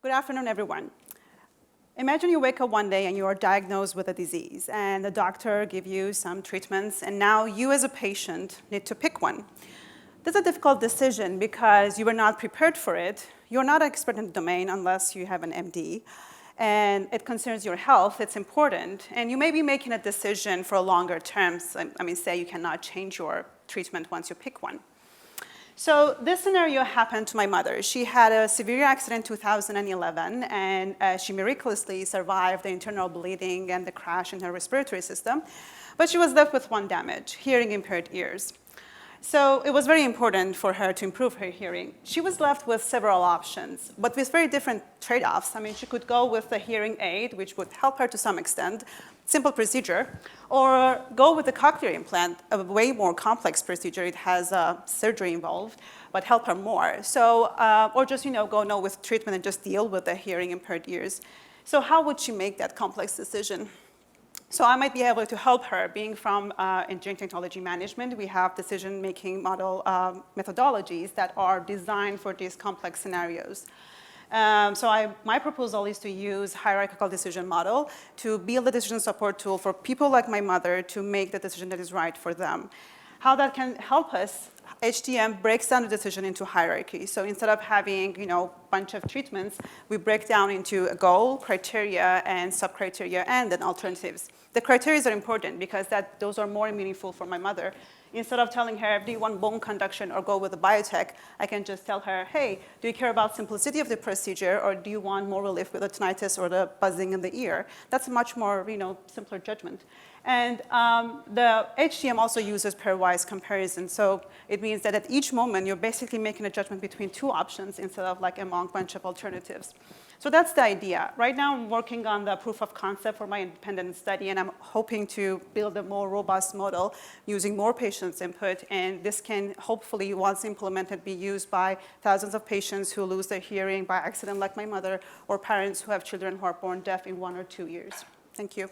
Good afternoon, everyone. Imagine you wake up one day and you are diagnosed with a disease, and the doctor gives you some treatments, and now you as a patient need to pick one. That's a difficult decision because you were not prepared for it. You're not an expert in the domain unless you have an MD, and it concerns your health, it's important, and you may be making a decision for a longer term. Say you cannot change your treatment once you pick one. So this scenario happened to my mother. She had a severe accident in 2011, and she miraculously survived the internal bleeding and the crash in her respiratory system. But she was left with one damage, hearing-impaired ears. So it was very important for her to improve her hearing. She was left with several options, but with very different trade-offs. She could go with a hearing aid, which would help her to some extent, simple procedure, or go with a cochlear implant, a way more complex procedure. It has surgery involved, but help her more. So, or just go with treatment and just deal with the hearing-impaired ears. So how would she make that complex decision? So I might be able to help her. Being from engineering technology management, we have decision-making model methodologies that are designed for these complex scenarios. My proposal is to use hierarchical decision model to build a decision support tool for people like my mother to make the decision that is right for them. How that can help us, HTM breaks down the decision into hierarchy. So instead of having a bunch of treatments, we break down into a goal, criteria, and sub-criteria, and then alternatives. The criteria are important because those are more meaningful for my mother. Instead of telling her, do you want bone conduction or go with a biotech, I can just tell her, hey, do you care about simplicity of the procedure, or do you want more relief with the tinnitus or the buzzing in the ear? That's a much more simpler judgment. And the HTM also uses pairwise comparison. So it means that at each moment, you're basically making a judgment between two options instead of among a bunch of alternatives. So that's the idea. Right now, I'm working on the proof of concept for my independent study, and I'm hoping to build a more robust model using more patients' input. And this can hopefully, once implemented, be used by thousands of patients who lose their hearing by accident, like my mother, or parents who have children who are born deaf in 1 or 2 years. Thank you.